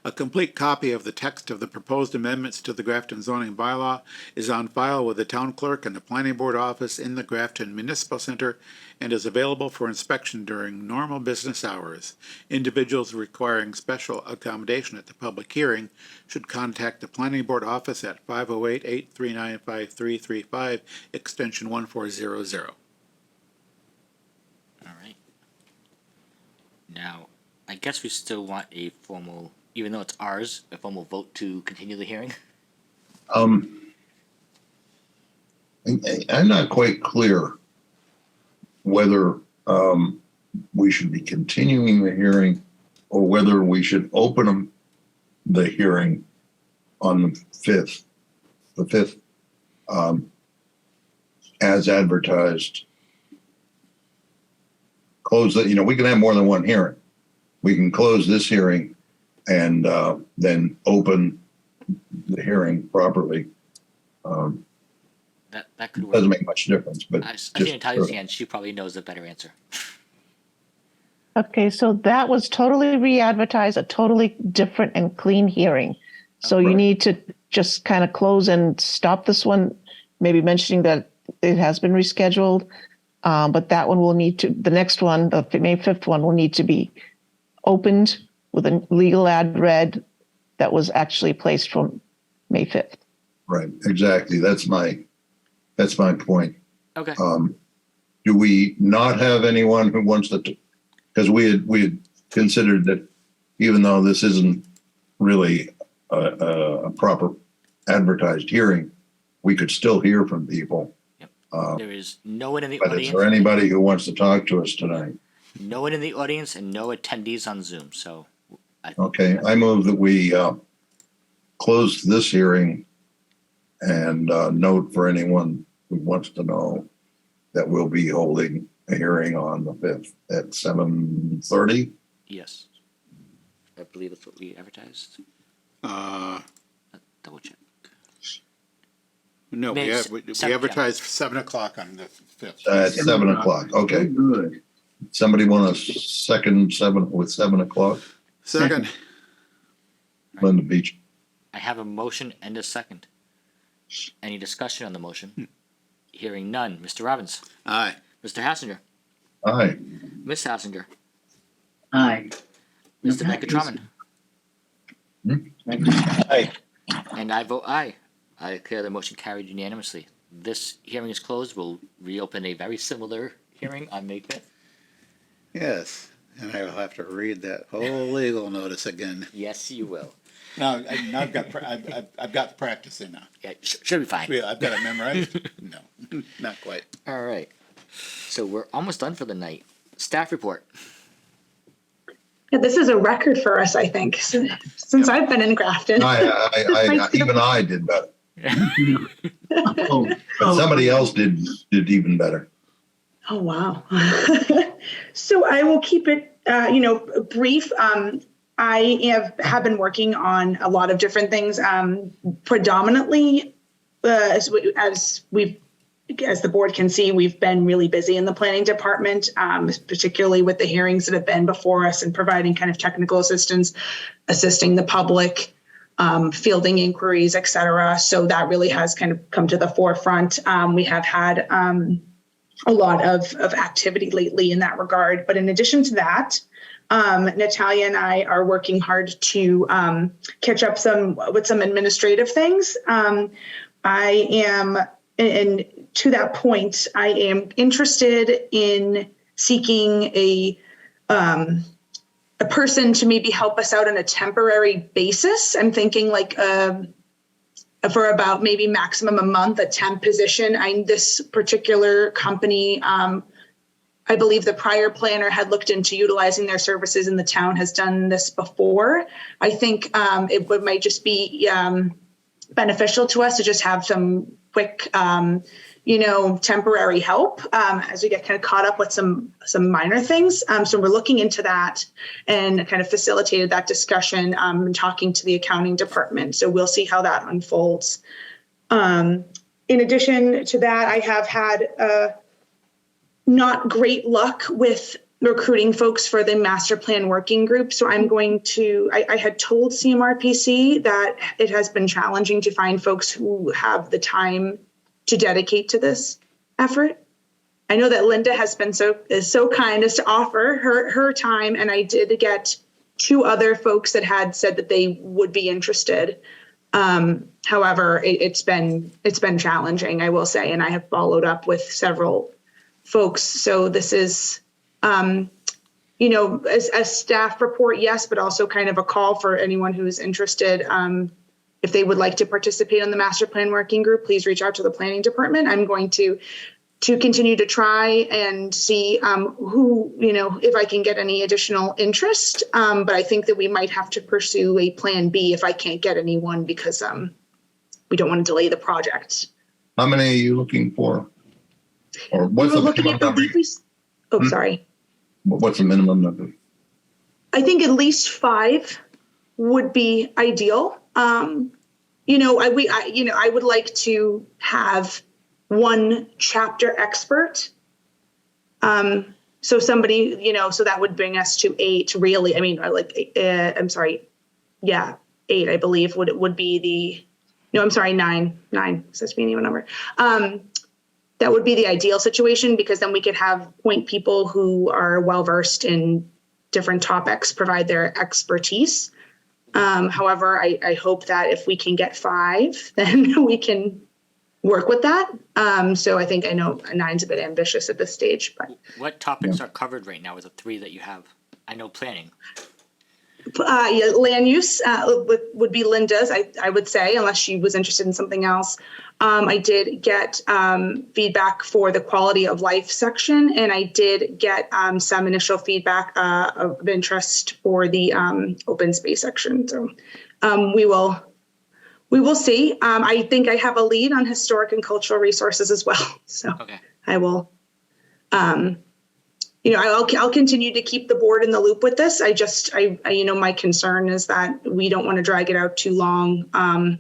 A complete copy of the text of the proposed amendments to the Grafton zoning bylaw is on file with the town clerk and the planning board office in the Grafton Municipal Center and is available for inspection during normal business hours. Individuals requiring special accommodation at the public hearing should contact the planning board office at 508-839-5335, extension 1400. All right. Now, I guess we still want a formal, even though it's ours, a formal vote to continue the hearing. I'm not quite clear whether we should be continuing the hearing or whether we should open the hearing on the 5th, as advertised. Close the, we can have more than one hearing. We can close this hearing and then open the hearing properly. That could work. Doesn't make much difference, but I see Natalia's hand. She probably knows the better answer. Okay, so that was totally re-advertised, a totally different and clean hearing. So you Right. need to just kind of close and stop this one, maybe mentioning that it has been rescheduled. But that one will need to, the next one, the May 5th one will need to be opened with a legal ad read that was actually placed from May 5th. Right, exactly. That's my point. Okay. Do we not have anyone who wants to, because we had considered that even though this isn't really a proper advertised hearing, we could still hear from people. There is no one in the But is audience. there anybody who wants to talk to us tonight? No one in the audience and no attendees on Zoom. So, Okay, I move that we close this hearing and note for anyone who wants to know that we'll be holding a hearing on the 5th at 7:30. yes, I believe that's what we advertised. Double check. No, May we 7 advertised for 7 o'clock on the 5th. At 7 o'clock. Okay. Good. Somebody want to second 7 o'clock? Second. Linda Beach. I have a motion and a second. Any discussion on the motion? Hearing none. Mr. Robbins, Aye. Mr. Hassinger, Aye. Miss Hassinger, Aye. Mr. Megatraman, Aye. and I vote aye. I declare the motion carried unanimously. This hearing is closed. We'll reopen a very similar hearing on May 5th. Yes, and I will have to read that whole legal notice again. Yes, you will. Now I've got I've got the practice in now. Yeah, should be fine. Yeah, I've got it memorized. No, not quite. All right. So we're almost done for the night. Staff report. Yeah, this is a record for us, I think, since I've been in Grafton. Even I did better. Oh, But somebody else did even better. Oh, wow. So I will keep it, brief. I have been working on a lot of different things, predominantly, as the board can see, we've been really busy in the planning department, particularly with the hearings that have been before us and providing kind of technical assistance, assisting the public, fielding inquiries, et cetera. So that really has kind of come to the forefront. We have had a lot of activity lately in that regard. But in addition to that, Natalia and I are working hard to catch up with some administrative things. I am, and to that point, I am interested in seeking a person to maybe help us out on a temporary basis. I'm thinking like for about maybe maximum a month, a temp position. This particular company, I believe the prior planner had looked into utilizing their services and the town has done this before. I think it might just be beneficial to us to just have some quick, temporary help as we get kind of caught up with some minor things. So we're looking into that and kind of facilitated that discussion and talking to the accounting department. So we'll see how that unfolds. In addition to that, I have had not great luck with recruiting folks for the master plan working group. So I'm going to, I had told CMRPC that it has been challenging to find folks who have the time to dedicate to this effort. I know that Linda has been so kind as to offer her time, and I did get 2 other folks that had said that they would be interested. However, it's been challenging, I will say, and I have followed up with several folks. So this is, as a staff report, yes, but also kind of a call for anyone who is interested. If they would like to participate in the master plan working group, please reach out to the planning department. I'm going to continue to try and see who, if I can get any additional interest. But I think that we might have to pursue a plan B if I can't get anyone, because we don't want to delay the project. How many are you looking for? Or what's the looking at the number? decrease. Oh, sorry. What's the minimum number? I think at least 5 would be ideal. I would like to have 1 chapter expert. So somebody, so that would bring us to 8 really. I mean, I'm sorry. Yeah, 8, I believe would be 9. 9, such being even number. That would be the ideal situation, because then we could have point people who are well-versed in different topics, provide their expertise. However, I hope that if we can get 5, then we can work with that. So I think, I know 9's a bit ambitious at this stage, but. What topics are covered right now with the 3 that you have? I know planning. Land use would be Linda's, I would say, unless she was interested in something else. I did get feedback for the quality of life section, and I did get some initial feedback of interest for the open space section. So we will see. I think I have a lead on historic and cultural resources as well. So okay. I will. I'll continue to keep the board in the loop with this. My concern is that we don't want to drag it out too long,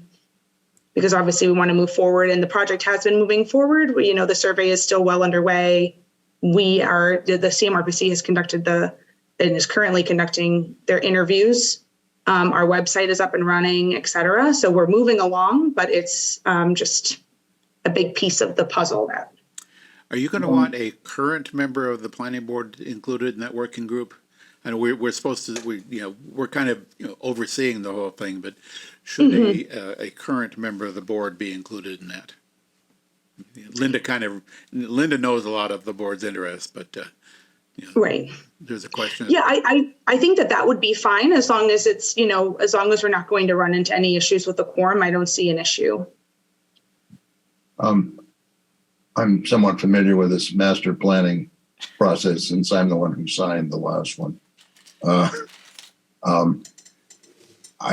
because obviously we want to move forward, and the project has been moving forward. The survey is still well underway. The CMRPC has conducted and is currently conducting their interviews. Our website is up and running, et cetera. So we're moving along, but it's just a big piece of the puzzle that. Are you going to want a current member of the planning board included in that working group? And we're supposed to, we're kind of overseeing the whole thing, but should a current member of the board be included in that? Linda knows a lot of the board's interests, but right. There's a question. Yeah, I think that would be fine, as long as it's, as long as we're not going to run into any issues with the quorum. I don't see an issue. I'm somewhat familiar with this master planning process, since I'm the one who signed the last one. I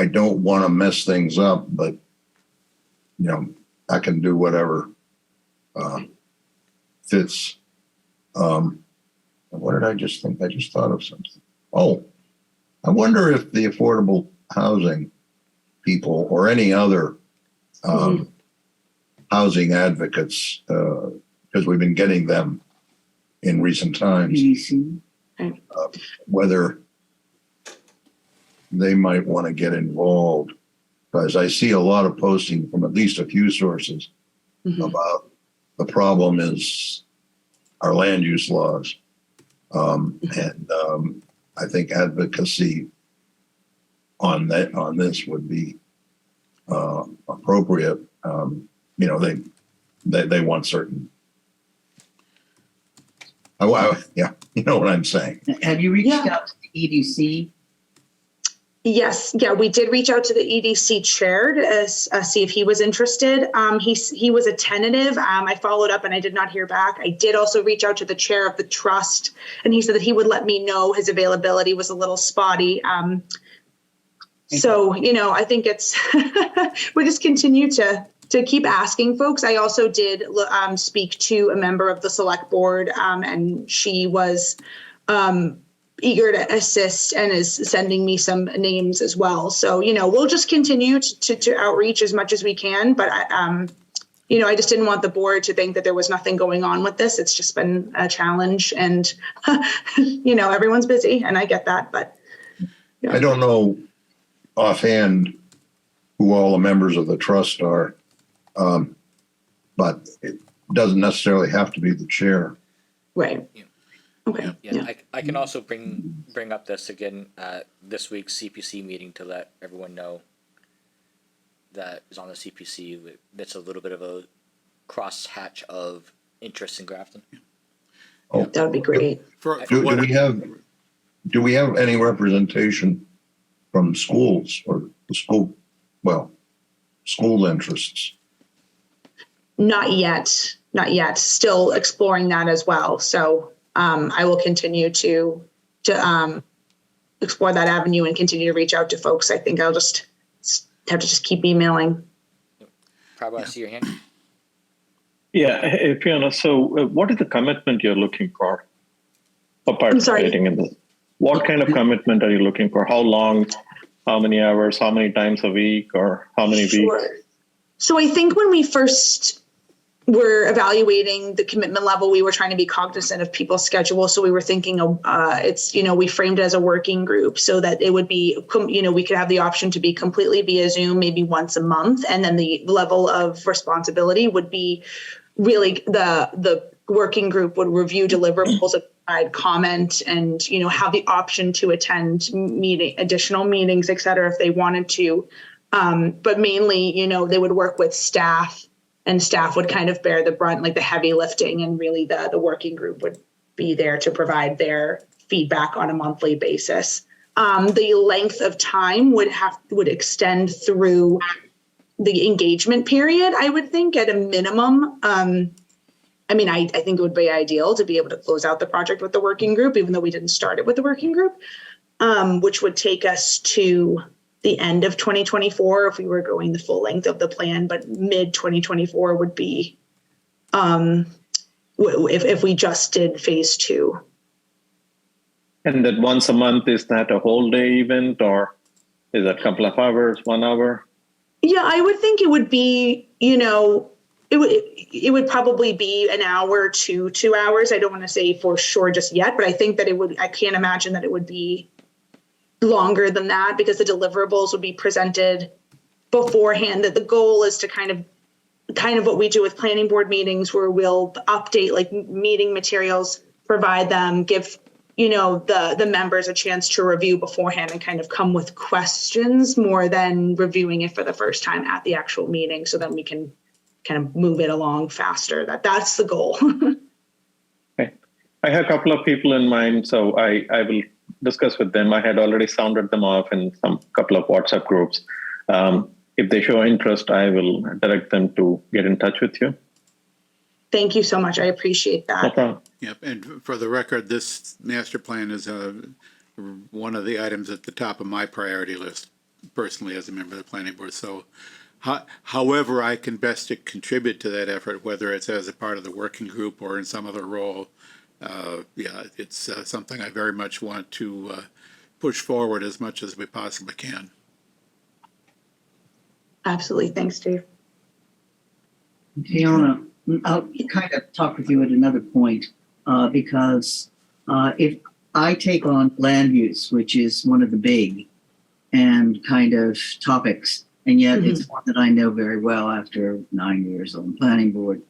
don't want to mess things up, but I can do whatever fits. What did I just think? I just thought of something. Oh, I wonder if the affordable housing people or any other housing advocates, because we've been getting them in recent times, whether they might want to get involved, because I see a lot of posting from at least a few sources about the problem is our land use laws. I think advocacy on this would be appropriate. They want certain. Yeah, you know what I'm saying. Have you reached out to the EDC? Yes, yeah, we did reach out to the EDC chair to see if he was interested. He was a tentative. I followed up and I did not hear back. I did also reach out to the chair of the trust, and he said that he would let me know. His availability was a little spotty. So, I think it's, we just continue to keep asking folks. I also did speak to a member of the select board, and she was eager to assist and is sending me some names as well. So, we'll just continue to outreach as much as we can, but I just didn't want the board to think that there was nothing going on with this. It's just been a challenge, and everyone's busy, and I get that, but I don't know offhand who all the members of the trust are, but it doesn't necessarily have to be the chair. right. Okay. Yeah, I can also bring up this again this week's CPC meeting to let everyone know that is on the CPC. That's a little bit of a crosshatch of interest in Grafton. Oh, That would be great. do we have any representation from schools or the school interests? Not yet. Still exploring that as well. So I will continue to explore that avenue and continue to reach out to folks. I think I'll just have to keep emailing. Probably I see your hand. Yeah, if Fiona, so what is the commitment you're looking for participating in this? What kind of commitment are you looking for? How long, how many hours, how many times a week, or how many weeks? So I think when we first were evaluating the commitment level, we were trying to be cognizant of people's schedule. So we were thinking we framed it as a working group so that it would be, we could have the option to be completely via Zoom, maybe once a month. And then the level of responsibility would be really the working group would review deliverables, provide comment, and, have the option to attend additional meetings, et cetera, if they wanted to. But mainly, they would work with staff, and staff would kind of bear the brunt, like the heavy lifting, and really the working group would be there to provide their feedback on a monthly basis. The length of time would extend through the engagement period, I would think, at a minimum. I think it would be ideal to be able to close out the project with the working group, even though we didn't start it with the working group, which would take us to the end of 2024 if we were going the full length of the plan, but mid 2024 would be if we just did phase 2. And that once a month, is that a whole day event, or is that a couple of hours, 1 hour? Yeah, I would think it would be, it would probably be an hour to 2 hours. I don't want to say for sure just yet, but I think that I can't imagine that it would be longer than that, because the deliverables would be presented beforehand. That the goal is to kind of what we do with planning board meetings, where we'll update like meeting materials, provide them, give the members a chance to review beforehand and kind of come with questions more than reviewing it for the first time at the actual meeting. So then we can kind of move it along faster. That's the goal. Okay. I have a couple of people in mind, so I will discuss with them. I had already sounded them off in some couple of WhatsApp groups. If they show interest, I will direct them to get in touch with you. Thank you so much. I appreciate that. No problem. Yep, and for the record, this master plan is one of the items at the top of my priority list, personally, as a member of the planning board. So however I can best to contribute to that effort, whether it's as a part of the working group or in some other role, it's something I very much want to push forward as much as we possibly can. Absolutely. Thanks, Dave. Fiona, I'll kind of talk with you at another point, because if I take on land use, which is one of the big and kind of topics, and yet it's one that I know very well after 9 years on the planning board.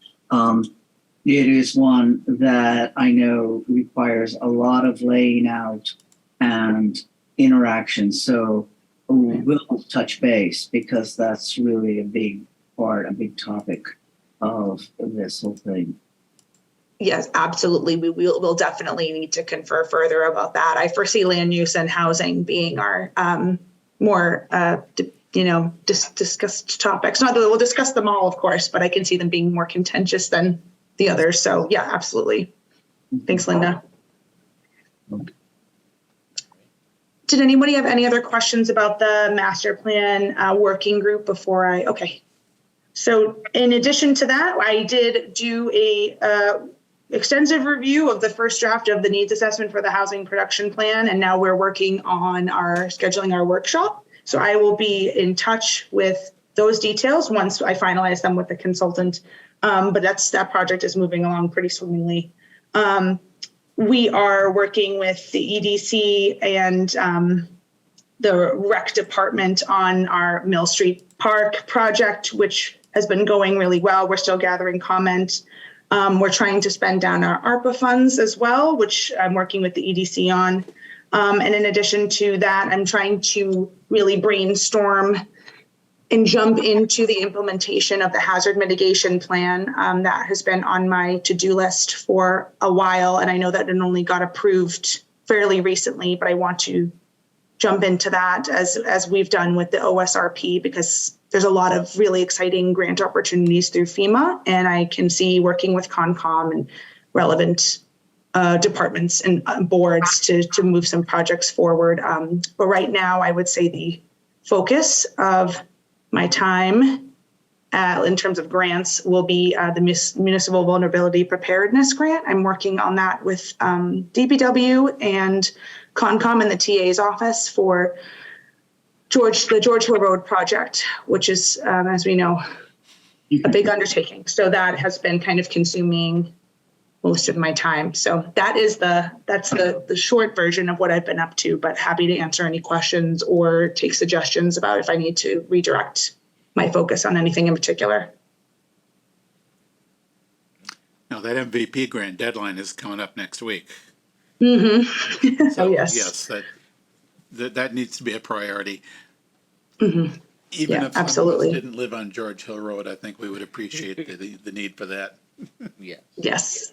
It is one that I know requires a lot of laying out and interaction. So we'll touch base, because that's really a big part, a big topic of this whole thing. Yes, absolutely. We'll definitely need to confer further about that. I foresee land use and housing being our more discussed topics. Not that we'll discuss them all, of course, but I can see them being more contentious than the others. So yeah, absolutely. Thanks, Linda. Did anybody have any other questions about the master plan working group before okay. So in addition to that, I did do a extensive review of the first draft of the needs assessment for the housing production plan. And now we're working on scheduling our workshop. So I will be in touch with those details once I finalize them with the consultant. But that project is moving along pretty swimmingly. We are working with the EDC and the rec department on our Mill Street Park project, which has been going really well. We're still gathering comment. We're trying to spend down our ARPA funds as well, which I'm working with the EDC on. And in addition to that, I'm trying to really brainstorm and jump into the implementation of the hazard mitigation plan that has been on my to-do list for a while. And I know that it only got approved fairly recently, but I want to jump into that as we've done with the OSRP, because there's a lot of really exciting grant opportunities through FEMA. And I can see working with CONCOM and relevant departments and boards to move some projects forward. But right now, I would say the focus of my time in terms of grants will be the Municipal Vulnerability Preparedness Grant. I'm working on that with DPW and CONCOM and the TA's office for the George Hill Road project, which is, as we know, a big undertaking. So that has been kind of consuming most of my time. So that's the short version of what I've been up to, but happy to answer any questions or take suggestions about if I need to redirect my focus on anything in particular. Now that MVP grant deadline is coming up next week. Mm-hmm. So, Oh, yes. Yes, that needs to be a priority. Mm-hmm. Even if absolutely. some of us didn't live on George Hill Road, I think we would appreciate the need for that. Yeah. Yes.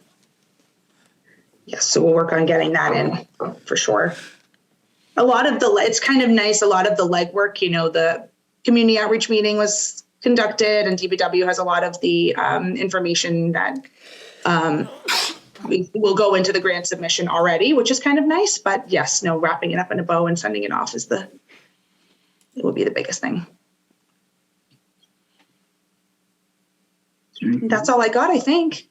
Yes, so we'll work on getting that in for sure. It's kind of nice, a lot of the legwork, the community outreach meeting was conducted and DPW has a lot of the information that we will go into the grant submission already, which is kind of nice, but yes, wrapping it up in a bow and sending it off it will be the biggest thing. That's all I got, I think.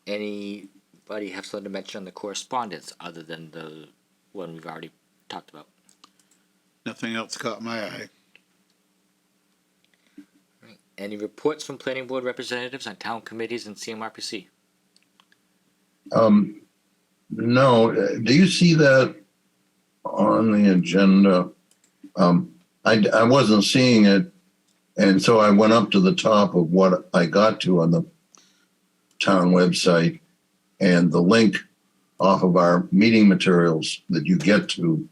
Anybody have something to mention on the correspondence other than the one we've already talked about? Nothing else caught my eye. Any reports from planning board representatives on town committees and CMRPC? No. Do you see that on the agenda? I wasn't seeing it, and so I went up to the top of what I got to on the town website, and the link off of our meeting materials that you get to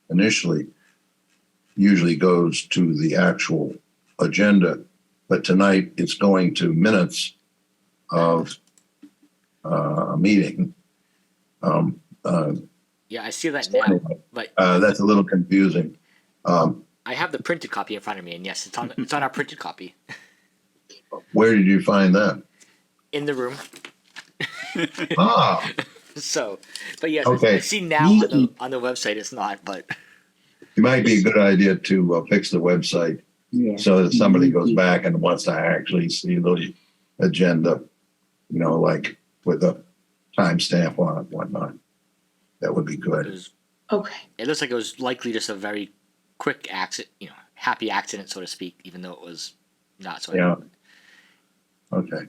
initially usually goes to the actual agenda, but tonight it's going to minutes of a meeting. Yeah, I see that now, but that's a little confusing. I have the printed copy in front of me, and yes, it's on our printed copy. Where did you find that? In the room. Ah. So, but yes, Okay. I see now on the website it's not, but It might be a good idea to fix the website so that somebody goes back and wants to actually see the agenda, like with a timestamp on it and whatnot. That would be good. Okay. It looks like it was likely just a very quick accident, happy accident, so to speak, even though it was not so. Yeah. Okay.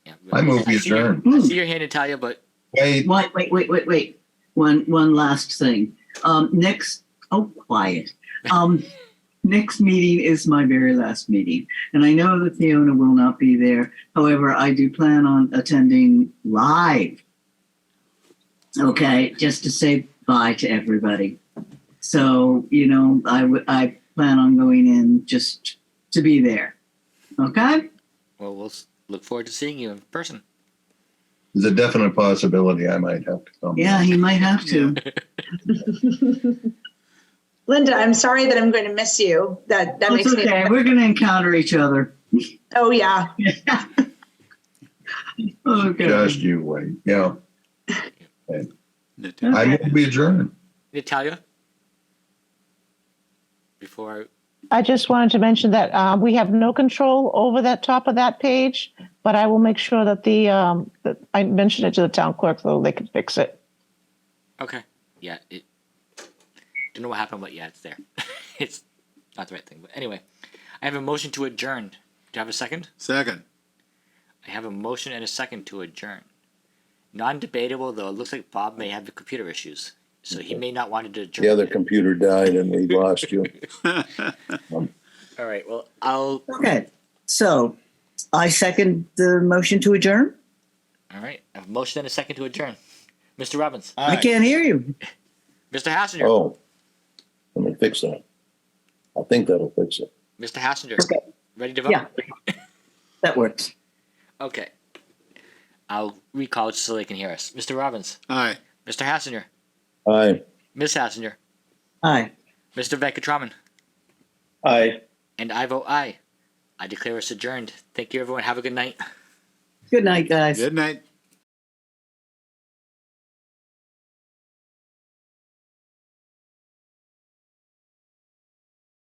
Yeah, I move we adjourn. I see your hand, Natalia, but Wait. Wait. One last thing. Quiet. Next meeting is my very last meeting. And I know that Fiona will not be there. However, I do plan on attending live. Okay, just to say bye to everybody. So, I plan on going in just to be there. Okay? well, we'll look forward to seeing you in person. There's a definite possibility I might have to come. Yeah, he might have to. Linda, I'm sorry that I'm going to miss you. That makes me. Okay. We're going to encounter each other. Oh yeah. Okay. Just you wait. Yeah. Natalia. I move we adjourn. Natalia? Before I just wanted to mention that we have no control over that top of that page, but I will make sure that that I mention it to the town clerk so they can fix it. Okay. Yeah, don't know what happened, but yeah, it's there. It's not the right thing, but anyway. I have a motion to adjourn. Do you have a second? Second. I have a motion and a second to adjourn. Non-debatable, though it looks like Bob may have the computer issues, so he may not want to adjourn. The other computer died and we lost you. All right, well, I'll, Okay, so I second the motion to adjourn. all right, I have a motion and a second to adjourn. Mr. Robbins, I can't hear you. Mr. Hassinger, Oh, let me fix that. I think that'll fix it. Mr. Hassinger, Okay. ready to vote? Yeah, that works. Okay. I'll recall it so they can hear us. Mr. Robbins, Aye. Mr. Hassinger, Aye. Ms. Hassinger, Aye. Mr. Venkatraman, Aye. and I vote aye. I declare us adjourned. Thank you, everyone. Have a good night. Good night, guys. Good night.